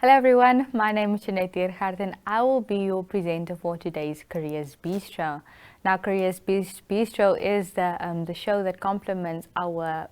Hello everyone, my name is Cailin Basson and I will be your presenter for today's Careers Bistro. Now Careers Bistro is the show that complements our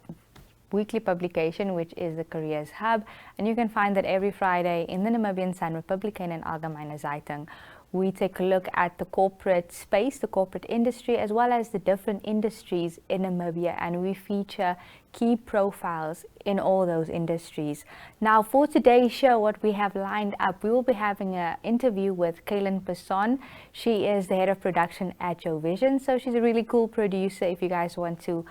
weekly publication, which is the Careers Hub, and you can find that every Friday in the Namibian Sun Republican and Algemene Zeitung. We take a look at the corporate space, the corporate industry, as well as the different industries in Namibia, and we feature key profiles in all those industries. Now, for today's show, what we have lined up, we will be having an interview with Cailin Basson. She is the head of production at Joe Vision, so she's a really cool producer if you guys want to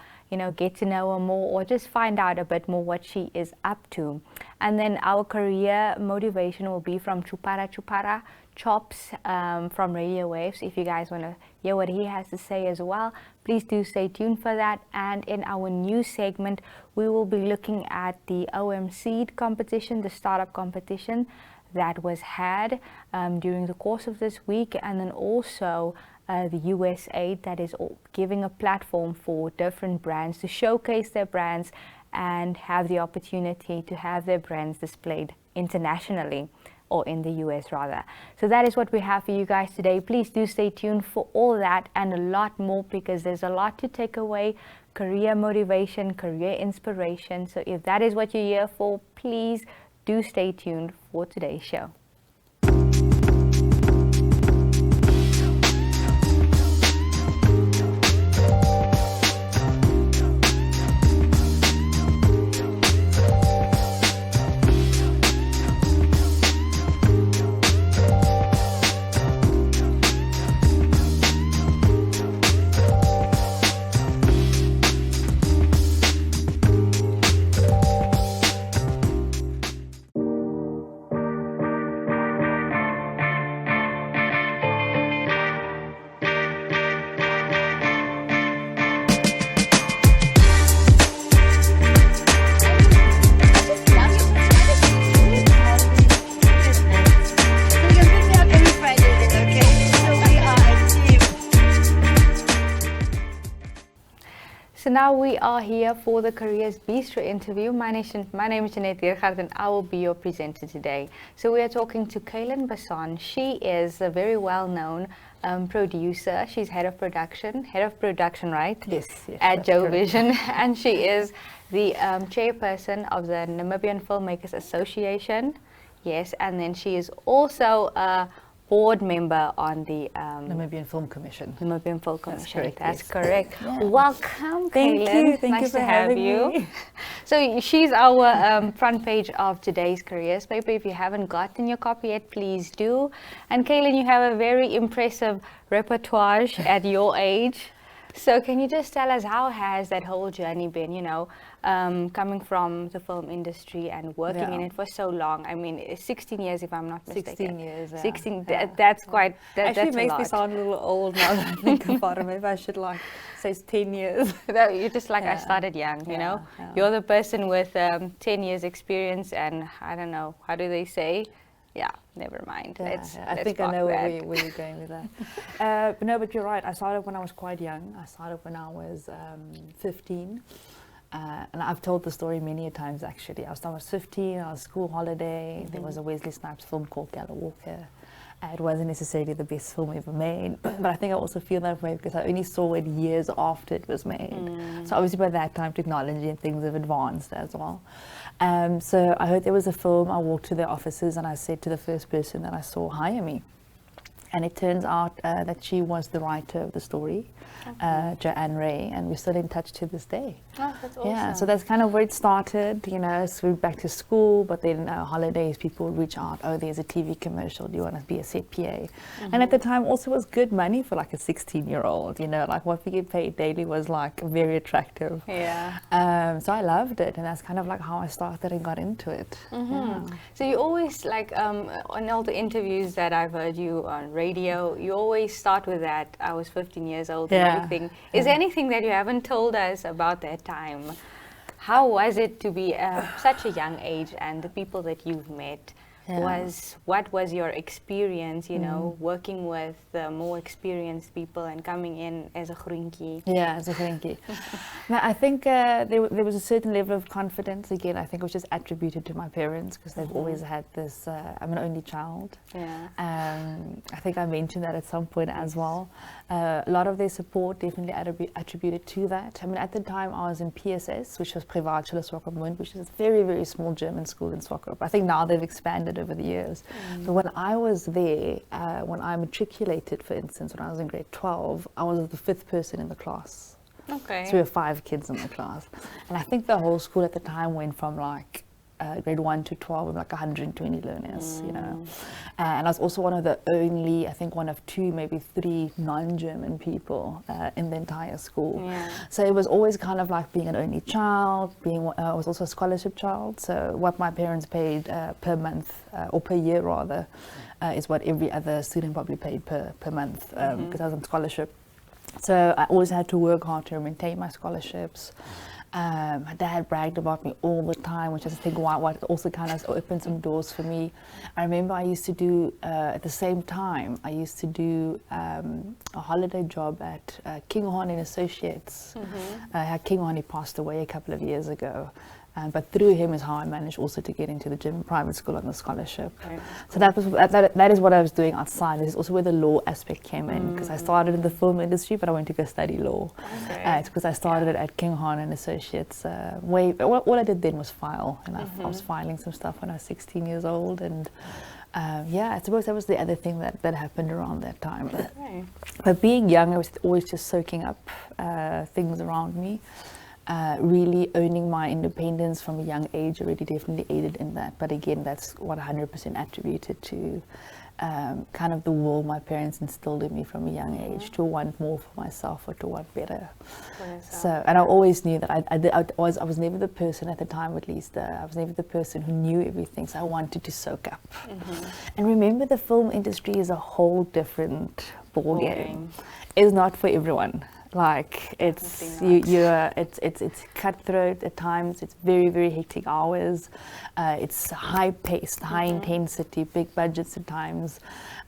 get to know her more or just find out a bit more what she is up to. And then our career motivation will be from Chupara Chops from Radio Waves. If you guys want to hear what he has to say as well, please do stay tuned for that. And in our new segment, we will be looking at the OMC competition, the startup competition that was had during the course of this week, and then also the USAID that is giving a platform for different brands to showcase their brands and have the opportunity to have their brands displayed internationally, or in the US rather. So that is what we have for you guys today. Please do stay tuned for all that and a lot more, because there's a lot to take away: career motivation, career inspiration. So if that is what you're here for, please do stay tuned for today's show. So now we are here for the Careers Bistro interview. My name is Cailin Basson and I will be your presenter today. So we are talking to Cailin Basson. She is a very well-known producer. She's head of production, right? Yes. At Joe Vision, and she is the chairperson of the Namibian Filmmakers Association. Yes, and then she is also a board member on the Namibian Film Commission. Namibian Film Commission. That's yes. correct. Yeah. Welcome, Thank Cailin. you. Thank nice you for to have having you. me. So she's our front page of today's Careers paper. If you haven't gotten your copy yet, please do. And Cailin, you have a very impressive repertoire at your age. So can you just tell us, how has that whole journey been, coming from the film industry and working in it for so long? I mean, it's 16 years if I'm not mistaken. 16 years. 16, that's quite, Actually, that's it makes a lot. me sound a little old now that I think about it. Maybe I should say it's 10 years. You're just like, I started young, you know? Yeah. You're the person with 10 years experience, and I don't know, how do they say? Yeah, never mind. Let's I think I know where you're going with that. But you're right. I started when I was quite young. I started when I was 15. And I've told the story many times, actually. I was 15, I was school holiday. There was a Wesley Snipes film called Gala Walker. It wasn't necessarily the best film ever made, but I think I also feel that way because I only saw it years after it was made. So obviously by that time, technology and things have advanced as well. So I heard there was a film. I walked to the offices and I said to the first person that I saw, hire me. And it turns out that she was the writer of the story, Joanne Ray, and we're still in touch to this day. Oh, that's awesome. Yeah, so that's kind of where it started, so we went back to school, but then holidays, people would reach out, oh, there's a TV commercial, do you want to be a set PA? And at the time also was good money for like a 16-year-old, like what we get paid daily was like very attractive. Yeah. So I loved it, and that's kind of like how I started and got into it. Yeah. So you always, like, on all the interviews that I've heard you on radio, you always start with that, I was 15 years old and everything. Is there anything that you haven't told us about that time? How was it to be such a young age, and the people that you've met? what was your experience, you know, working with the more experienced people and coming in as a groentjie? Yeah, as a groentjie. Now, I think there was a certain level of confidence. Again, I think it was just attributed to my parents because they've always had this. I'm an only child. Yeah. I think I mentioned that at some point as well. A lot of their support definitely attributed to that. I mean, at the time I was in PSS, which was Privatschule Swakopmund, which is a very, very small German school in Swakop. I think now they've expanded over the years. But when I was there, when I matriculated, for instance, when I was in grade 12, I was the 5th person in the class. Okay. So we were 5 kids in the class. And I think the whole school at the time went from like grade 1 to 12 with like 120 learners, you know. And I was also one of the only, I think one of 2, maybe 3 non-German people in the entire school. Yeah. So it was always kind of like being an only child, I was also a scholarship child. So what my parents paid per month, or per year rather, is what every other student probably paid per month because I was on scholarship. So I always had to work hard to maintain my scholarships. My dad bragged about me all the time, which I think what also kind of opened some doors for me. I remember I used to do, at the same time, I used to do a holiday job at Cailin and Associates. Cailin, he passed away a couple of years ago. But through him is how I managed also to get into the German private school on the scholarship. Okay. So that is what I was doing outside. This is also where the law aspect came in, because I started in the film industry, but I went to go study law. Okay. It's because I started it at Cailin and Associates. All I did then was file, and I was filing some stuff when I was 16 years old, and I suppose that was the other thing that happened around that time. But being young, I was always just soaking up things around me. Really owning my independence from a young age already definitely aided in that. But again, that's 100% attributed to kind of the will my parents instilled in me from a young age to want more for myself or to want better. So, and I always knew that I was never the person at the time, at least, I was never the person who knew everything. So I wanted to soak up. And remember, the film industry is a whole different ball game. It's not for everyone. Like it's cutthroat at times. It's very, very hectic hours. It's high paced, high intensity, big budgets at times.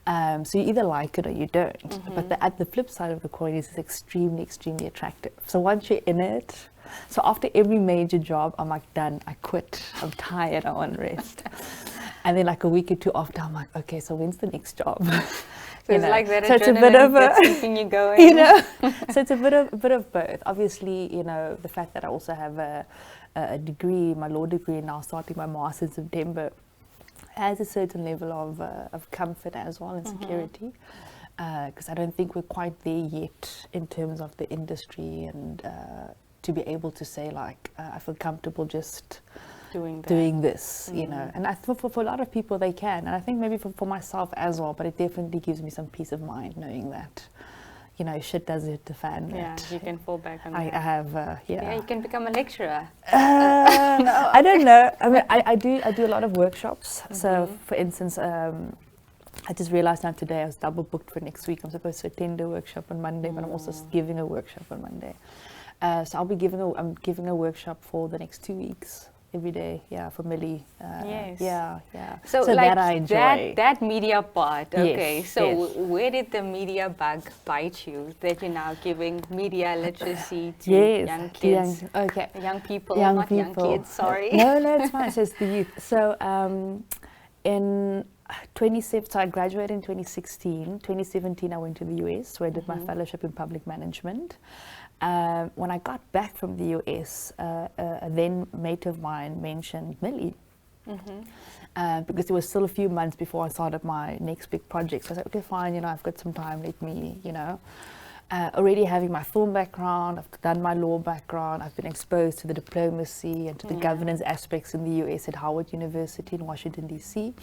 So you either like it or you don't. But at the flip side of the coin is it's extremely, extremely attractive. So once you're in it, so after every major job, I'm like, done. I quit. I'm tired. I want rest. And then like a week or two after, I'm like, okay, so when's the next job? So it's like that, so it's a bit of that's keeping you going. You know, so it's a bit of both. Obviously, you know, the fact that I also have a degree, my law degree, now starting my master's in September, has a certain level of comfort as well and security. Because I don't think we're quite there yet in terms of the industry and to be able to say like, I feel comfortable just doing this, you know. And for a lot of people they can, and I think maybe for myself as well, but it definitely gives me some peace of mind knowing that, you know, shit does hit the fan. Yeah, you can fall back on I that. I have, Yeah, you can become a lecturer. No. I don't know. I mean, I do a lot of workshops. So, for instance, I just realized now today I was double booked for next week. I'm supposed to attend a workshop on Monday, but I'm also giving a workshop on Monday. So I'm giving a workshop for the next 2 weeks. Every day, for Millie. Yes. Yeah. So like that I enjoy. That media part, okay. Yes, so where did the media bug bite you that you're now giving media literacy to young kids? Young people, young kids, sorry. No, it's fine. So it's the youth. So in 2017, so I graduated in 2016. 2017, I went to the US, where I did my fellowship in public management. When I got back from the US, a then mate of mine mentioned Millie. Because it was still a few months before I started my next big project. So I was like, okay, fine, you know, I've got some time, let me, you know. Already having my film background, I've done my law background, I've been exposed to the diplomacy and to the governance aspects in the US at Howard University in Washington, D.C.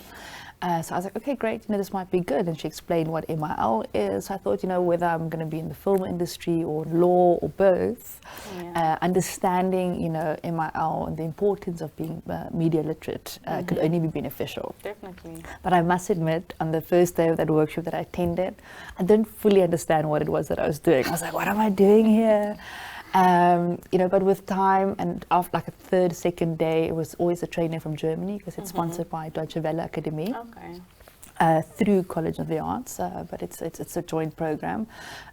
So I was like, okay, great, you know, this might be good. And she explained what MIL is. So I thought, you know, whether I'm going to be in the film industry or law or both, understanding, you know, MIL and the importance of being media literate could only be beneficial. Definitely. But I must admit, on the first day of that workshop that I attended, I didn't fully understand what it was that I was doing. I was like, what am I doing here? You know, but with time and after like a third, second day, it was always a trainer from Germany because it's sponsored by Deutsche Welle Academy. Okay. Through College of the Arts, but it's a joint program.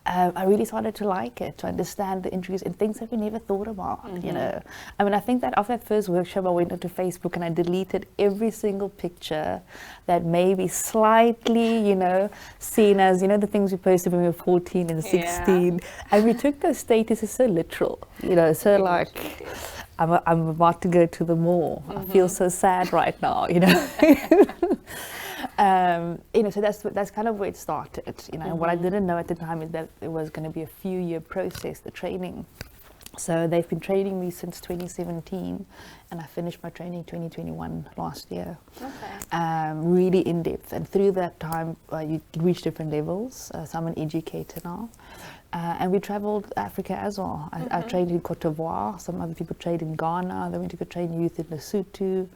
I really started to like it, to understand the intricacies and things that we never thought about, you know. I mean, I think that after that first workshop, I went onto Facebook and I deleted every single picture that may be slightly, you know, seen as, you know, the things we posted when we were 14 and 16. And we took those statuses so literal, you know, so like, I'm about to go to the mall. I feel so sad right now, you know. You know, so that's kind of where it started, you know. What I didn't know at the time is that it was going to be a few-year process, the training. So they've been training me since 2017, and I finished my training 2021 last year. Okay. Really in depth, and through that time, you reach different levels. So I'm an educator now. And we traveled Africa as well. I trained in Cote d'Ivoire. Some other people trained in Ghana. Then we took a train youth in Lesotho.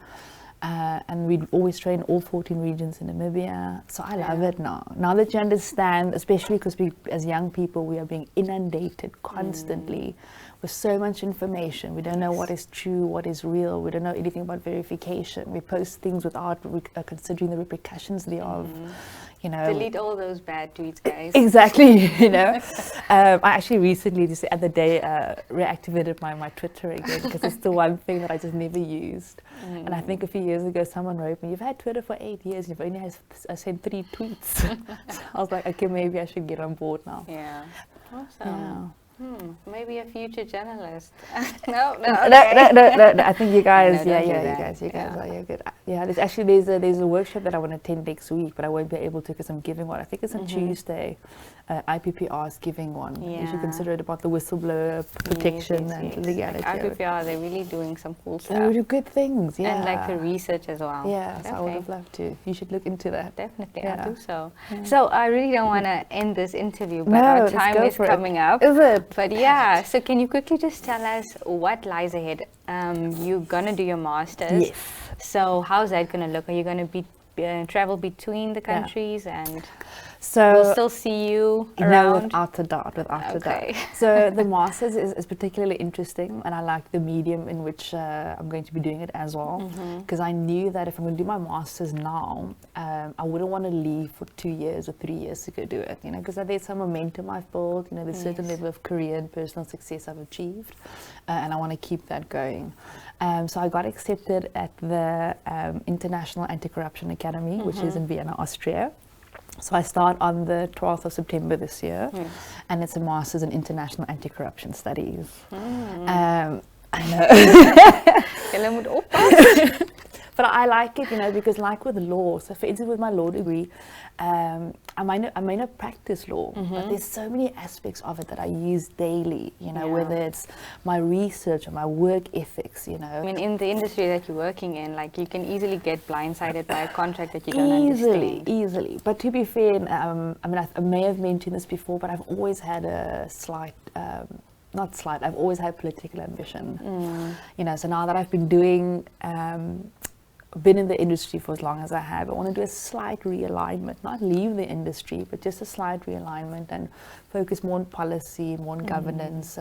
And we always train all 14 regions in Namibia. So I love it now. Now that you understand, especially because we, as young people, we are being inundated constantly with so much information. We don't know what is true, what is real. We don't know anything about verification. We post things without considering the repercussions thereof. You know, delete all those bad tweets, guys. Exactly, you know. I actually recently, just the other day, reactivated my Twitter again because it's the one thing that I just never used. And I think a few years ago, someone wrote me, "You've had Twitter for 8 years, you've only sent 3 tweets." So I was like, okay, maybe I should get on board now. Yeah, awesome. Yeah. Maybe a future journalist. No. I think you guys, you guys are good. Yeah, there's a workshop that I want to attend next week, but I won't be able to because I'm giving one. I think it's on Tuesday. IPPR is giving one. You should consider it about the whistleblower protection and legality. Like IPPR, they're really doing some cool stuff. They do good things, and like the research as well. Yeah, so I would have loved to. You should look into that. Definitely, I'll do so. So I really don't want to end this interview, but our time is coming up. Is it? But yeah, so can you quickly just tell us what lies ahead? You're gonna do your masters. Yes. So how's that gonna look? Are you gonna be travel between the countries and? So we'll still see you around? No, without a doubt. So the masters is particularly interesting, and I like the medium in which I'm going to be doing it as well, because I knew that if I'm going to do my masters now, I wouldn't want to leave for 2 years or 3 years to go do it, you know, because there's some momentum I've built, you know, there's a certain level of career and personal success I've achieved, and I want to keep that going. So I got accepted at the International Anti-Corruption Academy, which is in Vienna, Austria. So I start on the 12th of September this year, and it's a master's in international anti-corruption studies. I know. But I like it, you know, because like with law, so for instance with my law degree, I may not practice law, but there's so many aspects of it that I use daily, you know, whether it's my research or my work ethics, you know. I mean, in the industry that you're working in, like, you can easily get blindsided by a contract that you don't understand. Easily. But to be fair, I mean, I may have mentioned this before, but I've always had a slight, I've always had political ambition. You know, so now that I've been doing, been in the industry for as long as I have, I want to do a slight realignment, not leave the industry, but just a slight realignment and focus more on policy, more on governance,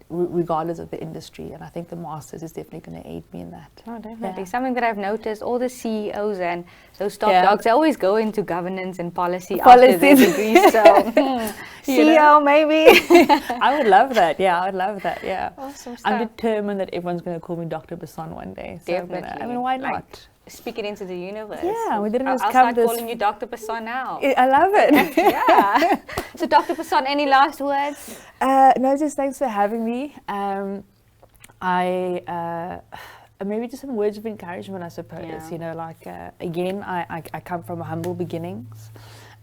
regardless of the industry. And I think the masters is definitely going to aid me in that. Oh, definitely. Something that I've noticed, all the CEOs and those top dogs, they always go into governance and policy after their degrees. So CEO, maybe. I would love that. Yeah, I would love that. Yeah. Awesome stuff. I'm determined that everyone's going to call me Dr. Basson one day. So definitely. I mean, why not? Like, speak it into the universe. Yeah, we didn't just I'll start calling you Dr. Basson now. I love it. Yeah. So Dr. Basson, any last words? No, just thanks for having me. Maybe just some words of encouragement, I suppose. Yeah. You know, like, again, I come from humble beginnings.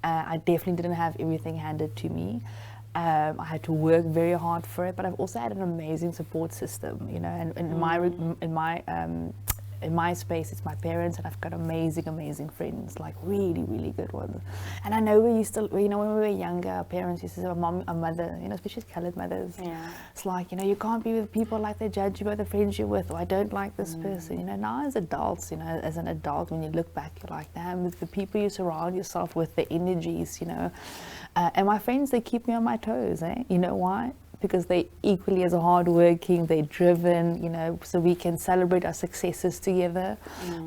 I definitely didn't have everything handed to me. I had to work very hard for it, but I've also had an amazing support system, you know, and in my space, it's my parents, and I've got amazing friends, like really, really good ones. And I know we used to, you know, when we were younger, our parents used to say, our mother, you know, especially colored mothers. Yeah. It's like, you know, you can't be with people like they judge you by the friends you're with, or I don't like this person. You know, now as adults, you know, as an adult, when you look back, you're like, damn, the people you surround yourself with, the energies, you know. And my friends, they keep me on my toes, eh? You know why? because they're equally as hardworking, they're driven, you know, so we can celebrate our successes together.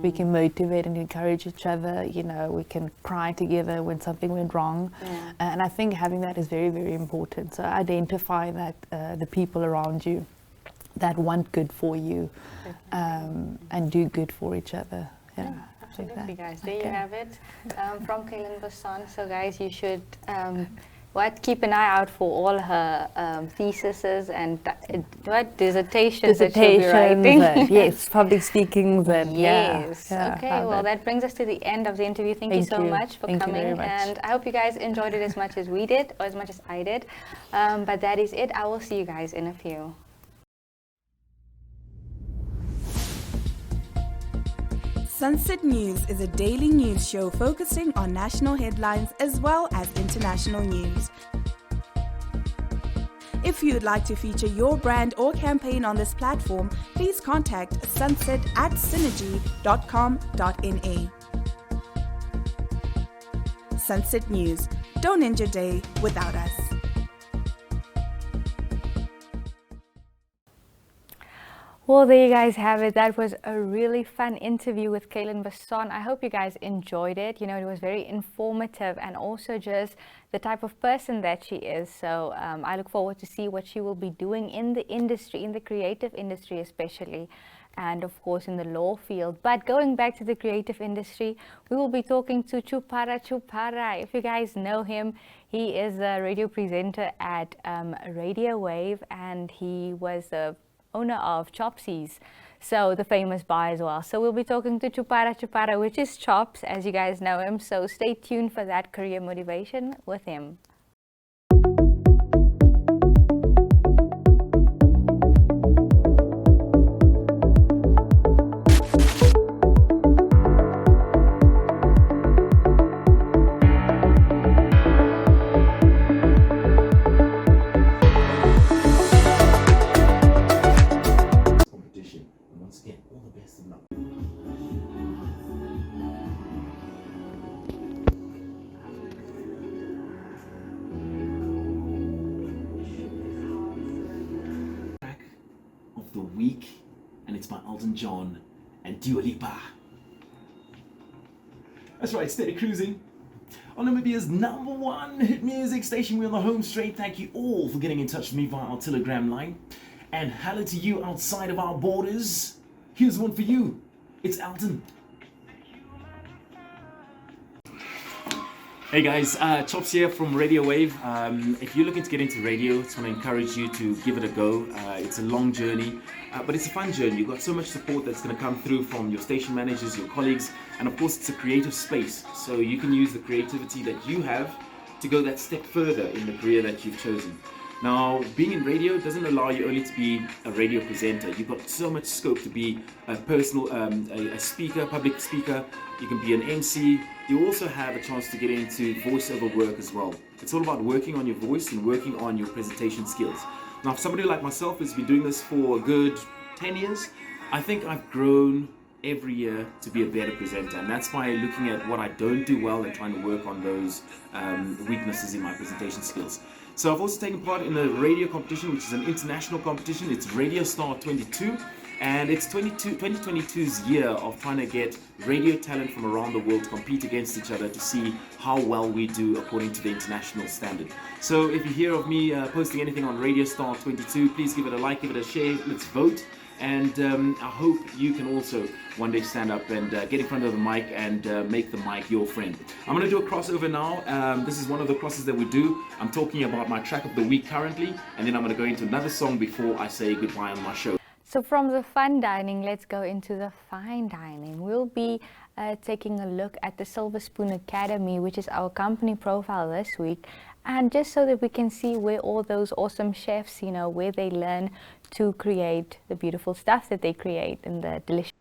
We can motivate and encourage each other, you know, we can cry together when something went wrong. And I think having that is very, very important. So identify that the people around you that want good for you, and do good for each other. Yeah. Absolutely, guys. There you have it, from Cailin Basson. So, guys, you should keep an eye out for all her theses and dissertations that she'll be writing. Yes, public speakings and yes. Okay, well, that brings us to the end of the interview. Thank you so much for coming, and I hope you guys enjoyed it as much as we did, or as much as I did. But that is it. I will see you guys in a few. Sunset News is a daily news show focusing on national headlines as well as international news. If you'd like to feature your brand or campaign on this platform, please contact sunset@synergy.com.na. Sunset News. Don't end your day without us. Well, there you guys have it. That was a really fun interview with Cailin Basson. I hope you guys enjoyed it. You know, it was very informative and also just the type of person that she is. So I look forward to see what she will be doing in the industry, in the creative industry especially, and of course in the law field. But going back to the creative industry, we will be talking to Chupara Chupara. If you guys know him, he is a radio presenter at Radio Wave, and he was the owner of Chopsies, so the famous bar as well. So we'll be talking to Chupara Chupara, which is Chops, as you guys know him. So stay tuned for that career motivation with him. The week, and it's by Elton John and Dua Lipa. That's right, steady cruising on Namibia's #1 hit music station. We're on the home straight. Thank you all for getting in touch with me via our Telegram line, and hello to you outside of our borders. Here's one for you. It's Elton. Hey guys, Chops here from Radio Wave. If you're looking to get into radio, I just want to encourage you to give it a go. It's a long journey, but it's a fun journey. You've got so much support that's going to come through from your station managers, your colleagues, and of course it's a creative space. So you can use the creativity that you have to go that step further in the career that you've chosen. Now, being in radio doesn't allow you only to be a radio presenter. You've got so much scope to be a personal, a speaker, public speaker. You can be an MC. You also have a chance to get into voiceover work as well. It's all about working on your voice and working on your presentation skills. Now, for somebody like myself who's been doing this for a good 10 years, I think I've grown every year to be a better presenter, and that's by looking at what I don't do well and trying to work on those weaknesses in my presentation skills. So I've also taken part in a radio competition, which is an international competition. It's Radio Star 22, and it's 2022's year of trying to get radio talent from around the world to compete against each other to see how well we do according to the international standard. So if you hear of me posting anything on Radio Star 22, please give it a like, give it a share, let's vote. And I hope you can also one day stand up and get in front of the mic and make the mic your friend. I'm going to do a crossover now. This is one of the crosses that we do. I'm talking about my track of the week currently, and then I'm going to go into another song before I say goodbye on my show. So from the fun dining, let's go into the fine dining. We'll be taking a look at the Silver Spoon Academy, which is our company profile this week. And just so that we can see where all those awesome chefs, you know, where they learn to create the beautiful stuff that they create and the delicious.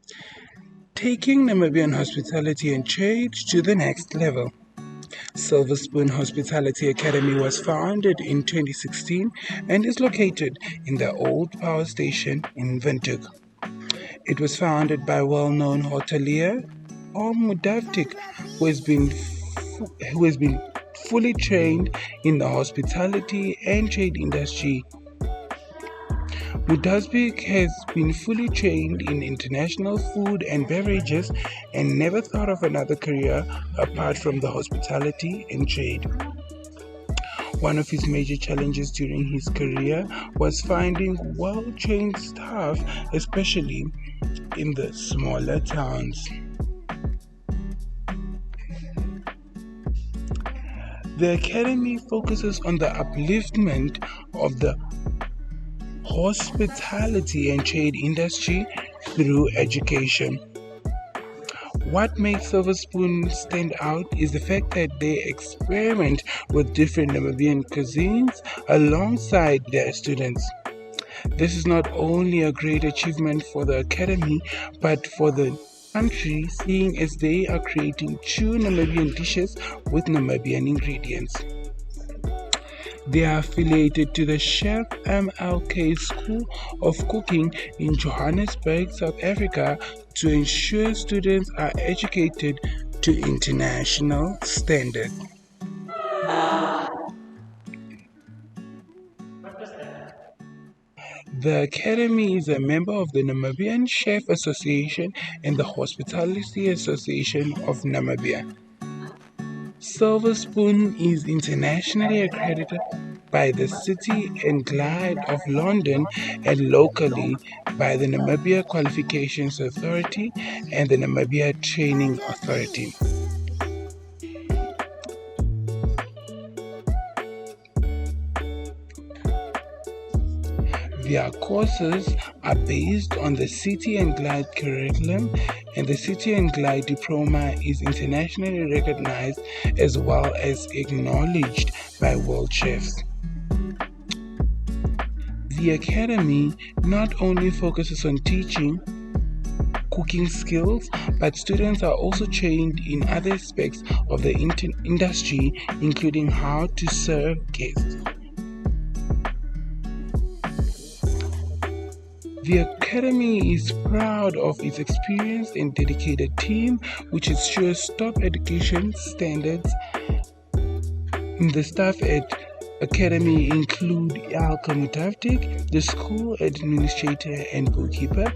Taking Namibian hospitality and trade to the next level. Silver Spoon Hospitality Academy was founded in 2016 and is located in the old power station in Windhoek. It was founded by well-known hotelier Mudavtik, who has been fully trained in the hospitality and trade industry Mudasbik has been fully trained in international food and beverages and never thought of another career apart from the hospitality and trade. One of his major challenges during his career was finding well-trained staff, especially in the smaller towns. The academy focuses on the upliftment of the hospitality and trade industry through education. What makes Silver Spoon stand out is the fact that they experiment with different Namibian cuisines alongside their students. This is not only a great achievement for the academy but for the country, seeing as they are creating true Namibian dishes with Namibian ingredients. They are affiliated to the Chef MLK School of Cooking in Johannesburg, South Africa, to ensure students are educated to international standards. The Academy is a member of the Namibian Chef Association and the Hospitality Association of Namibia. Silver Spoon is internationally accredited by the City and Guild of London and locally by the Namibia Qualifications Authority and the Namibia Training Authority. Their courses are based on the City and Guild curriculum, and the City and Guild diploma is internationally recognized as well as acknowledged by world chefs. The Academy not only focuses on teaching cooking skills, but students are also trained in other aspects of the industry, including how to serve guests. The Academy is proud of its experienced and dedicated team, which ensures top education standards. The staff at Academy include Alka Mutavtik, the school administrator and bookkeeper,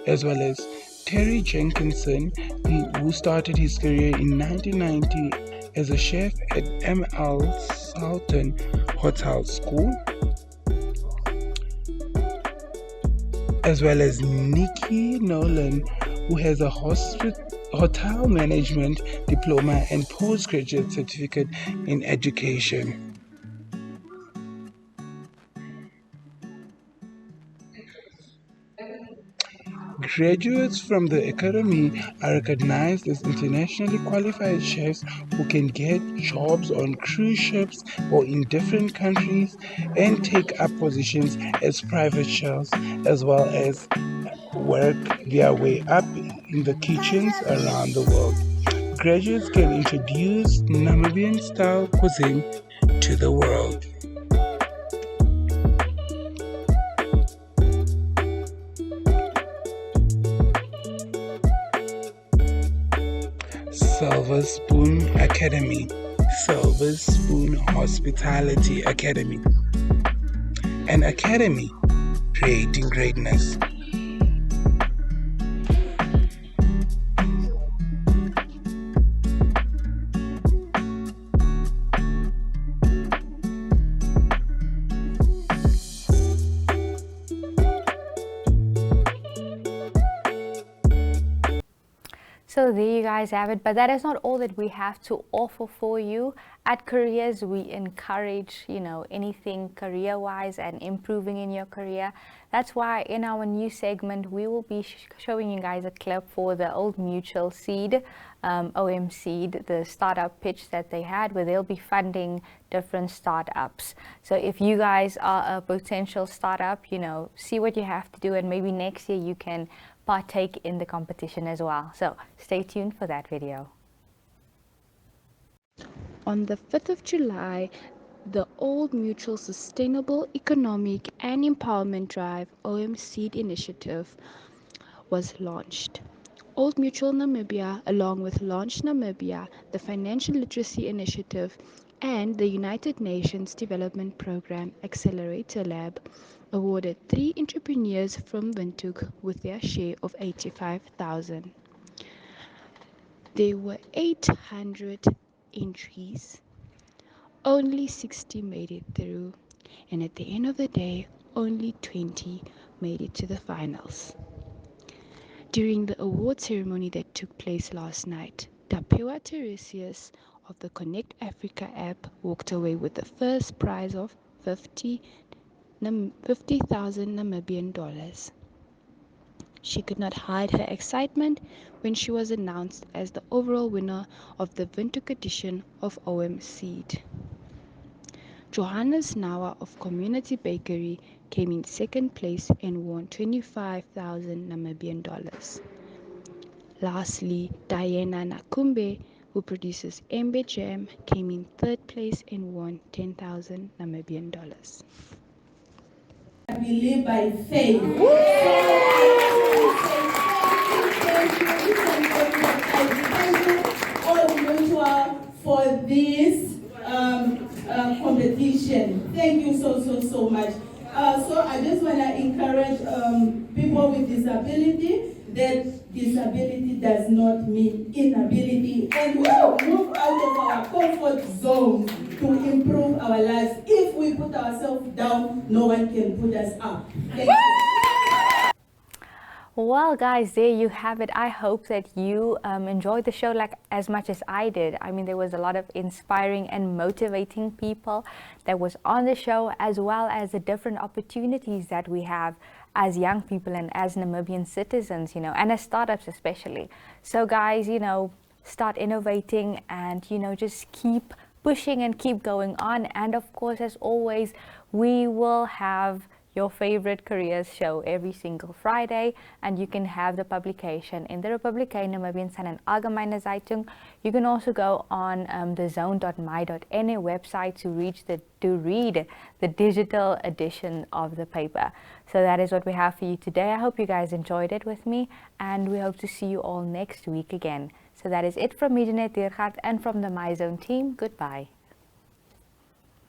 as well as Terry Jenkinson, who started his career in 1990 as a chef at ML Sultan Hotel School, as well as Nikki Nolan, who has a hotel management diploma and postgraduate certificate in education. Graduates from the Academy are recognized as internationally qualified chefs who can get jobs on cruise ships or in different countries and take up positions as private chefs, as well as work their way up in the kitchens around the world. Graduates can introduce Namibian style cuisine to the world. Silver Spoon Academy, Silver Spoon Hospitality Academy, an academy creating greatness. So there you guys have it, but that is not all that we have to offer for you. At Careers, we encourage, anything career-wise and improving in your career. That's why in our new segment, we will be showing you guys a clip for the Old Mutual Seed, OM Seed, the startup pitch that they had, where they'll be funding different startups. So if you guys are a potential startup, see what you have to do, and maybe next year you can partake in the competition as well. So stay tuned for that video. On the 5th of July, the Old Mutual Sustainable Economic and Empowerment Drive OM Seed Initiative was launched. Old Mutual Namibia, along with Launch Namibia, the Financial Literacy Initiative, And the United Nations Development Programme Accelerator Lab awarded 3 entrepreneurs from Windhoek with their share of 85,000. There were 800 entries. Only 60 made it through, and at the end of the day, only 20 made it to the finals. During the award ceremony that took place last night, Dapewa Teresius of the Connect Africa app walked away with the first prize of 50,000 Namibian dollars. She could not hide her excitement when she was announced as the overall winner of the Windhoek edition of OM Seed. Johannes Nawa of Community Bakery came in second place and won 25,000 Namibian dollars. Lastly, Diana Nakumbe, who produces Embe Jam, came in third place and won 10,000 Namibian dollars. We live by faith. Thank you, all mutual, for this competition. Thank you so much. So I just want to encourage people with disability that disability does not mean inability, and we should move out of our comfort zone to improve our lives. If we put ourselves down, no one can put us up. Thank you. Well, guys, there you have it. I hope that you enjoyed the show like as much as I did. I mean, there was a lot of inspiring and motivating people that was on the show, as well as the different opportunities that we have as young people and as Namibian citizens, you know, and as startups especially. So guys, you know, start innovating and, you know, just keep pushing and keep going on. And of course, as always, we will have your favorite careers show every single Friday, and you can have the publication in the Republikein Namibian Sun and Algemeine Zeitung. You can also go on the zone.my.na website to read the digital edition of the paper. So that is what we have for you today. I hope you guys enjoyed it with me, and we hope to see you all next week again. So that is it from me, Jeanette Deergaard, and from the MyZone team. Goodbye.